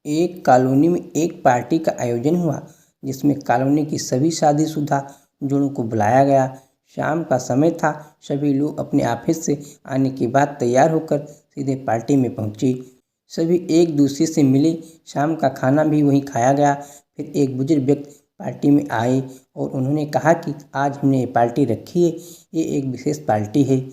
एक कॉलोनी में एक पार्टी का आयोजन हुआ जिसमें कॉलोनी की सभी शादीशुदा जोड़ों को बुलाया गया। शाम का समय था। सभी लोग अपने ऑफिस से आने के बाद तैयार होकर सीधे पार्टी में पहुंचे। सभी एक दूसरे से मिले। शाम का खाना भी वहीं खाया गया। फिर एक बुजुर्ग व्यक्ति पार्टी में आए और उन्होंने कहा कि आज हमने ये पार्टी रखी है, ये एक विशेष पार्टी है।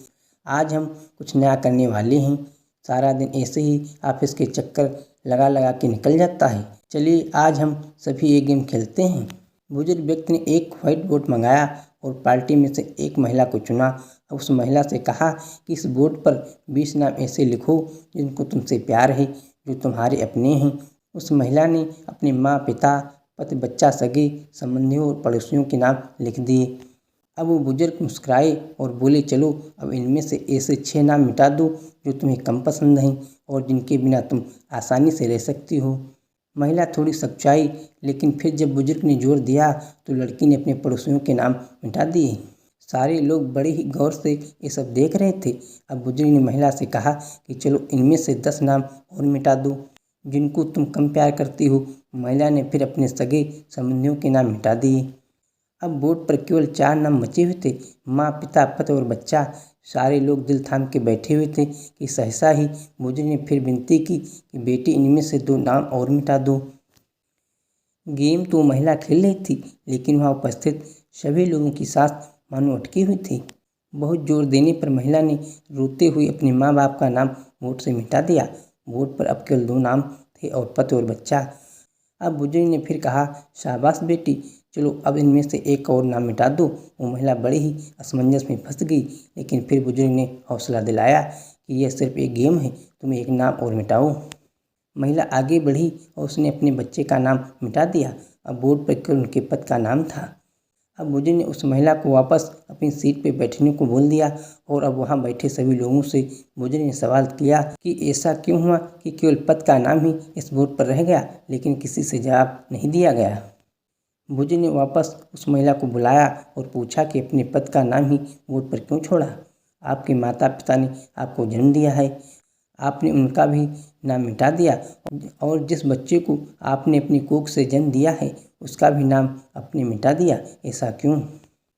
आज हम कुछ नया करने वाले हैं। सारा दिन ऐसे ही ऑफिस के चक्कर लगा लगा के निकल जाता है। चलिए आज हम सभी एक गेम खेलते हैं। बुजुर्ग व्यक्ति ने एक व्हाइट बोर्ड मंगाया और पार्टी में से एक महिला को चुना। अब उस महिला से कहा कि इस बोर्ड पर 20 नाम ऐसे लिखो जिनको तुमसे प्यार है, जो तुम्हारे अपने हैं। उस महिला ने अपने माँ, पिता, पति, बच्चा, सगे संबंधियों और पड़ोसियों के नाम लिख दिए। अब वो बुजुर्ग मुस्कुराए और बोले, चलो अब इनमें से ऐसे 6 नाम मिटा दो जो तुम्हें कम पसंद हैं और जिनके बिना तुम आसानी से रह सकती हो। महिला थोड़ी सच्चाई, लेकिन फिर जब बुजुर्ग ने जोर दिया तो लड़की ने अपने पड़ोसियों के नाम मिटा दिए। सारे लोग बड़े ही गौर से ये सब देख रहे थे। अब बुजुर्ग ने महिला से कहा कि चलो इनमें से 10 नाम और मिटा दो जिनको तुम कम प्यार करती हो। महिला ने फिर अपने सगे संबंधियों के नाम मिटा दिए। अब बोर्ड पर केवल 4 नाम बचे हुए थे, माँ, पिता, पति और बच्चा। सारे लोग दिल थाम के बैठे हुए थे कि सहसा ही बुजुर्ग ने फिर विनती की कि बेटी इनमें से 2 नाम और मिटा दो। गेम तो महिला खेल रही थी, लेकिन वहाँ उपस्थित सभी लोगों की सांस मानो अटकी हुई थी। बहुत जोर देने पर महिला ने रोते हुए अपने माँ बाप का नाम बोर्ड से मिटा दिया। बोर्ड पर अब केवल 2 नाम थे और पति और बच्चा। अब बुजुर्ग ने फिर कहा, शाबाश बेटी, चलो अब इनमें से एक और नाम मिटा दो। वो महिला बड़ी ही असमंजस में फंस गई, लेकिन फिर बुजुर्ग ने हौसला दिलाया कि यह सिर्फ एक गेम है, तुम एक नाम और मिटाओ। महिला आगे बढ़ी और उसने अपने बच्चे का नाम मिटा दिया। अब बोर्ड पर केवल उनके पति का नाम था। अब बुजुर्ग ने उस महिला को वापस अपनी सीट पर बैठने को बोल दिया और अब वहाँ बैठे सभी लोगों से बुजुर्ग ने सवाल किया कि ऐसा क्यों हुआ कि केवल पति का नाम ही इस बोर्ड पर रह गया, लेकिन किसी से जवाब नहीं दिया गया। बुजुर्ग ने वापस उस महिला को बुलाया और पूछा कि अपने पति का नाम ही बोर्ड पर क्यों छोड़ा। आपके माता पिता ने आपको जन्म दिया है, आपने उनका भी नाम मिटा दिया और जिस बच्चे को आपने अपनी कोख से जन्म दिया है उसका भी नाम आपने मिटा दिया, ऐसा क्यों?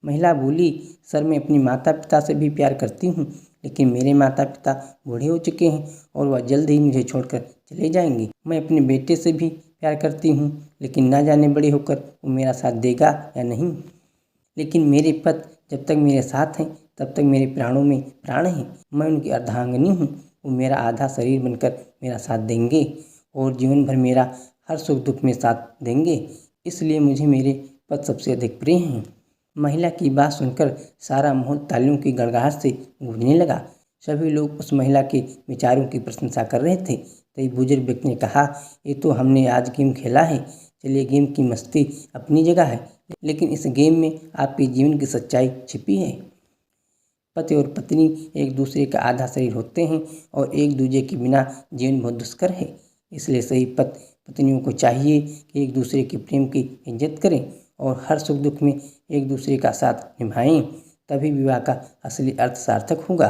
महिला बोली, सर मैं अपनी माता पिता से भी प्यार करती हूँ, लेकिन मेरे माता पिता बूढ़े हो चुके हैं और वह जल्द ही मुझे छोड़कर चले जाएंगे। मैं अपने बेटे से भी प्यार करती हूँ, लेकिन ना जाने बड़े होकर वो मेरा साथ देगा या नहीं। लेकिन मेरे पति जब तक मेरे साथ हैं तब तक मेरे प्राणों में प्राण हैं। मैं उनकी अर्धांगिनी हूँ। वो मेरा आधा शरीर बनकर मेरा साथ देंगे और जीवन भर मेरा हर सुख दुख में साथ देंगे। इसलिए मुझे मेरे पति सबसे अधिक प्रिय हैं। महिला की बात सुनकर सारा माहौल तालियों की गड़गड़ाहट से गूंजने लगा। सभी लोग उस महिला के विचारों की प्रशंसा कर रहे थे। तभी बुजुर्ग व्यक्ति ने कहा, ये तो हमने आज गेम खेला है। चलिए, गेम की मस्ती अपनी जगह है, लेकिन इस गेम में आपके जीवन की सच्चाई छिपी है। पति और पत्नी एक दूसरे का आधा शरीर होते हैं और एक दूसरे के बिना जीवन बहुत दुष्कर है। इसलिए सही पति पत्नियों को चाहिए कि एक दूसरे के प्रेम की इज्जत करें और हर सुख दुख में एक दूसरे का साथ निभाएं। तभी विवाह का असली अर्थ सार्थक होगा।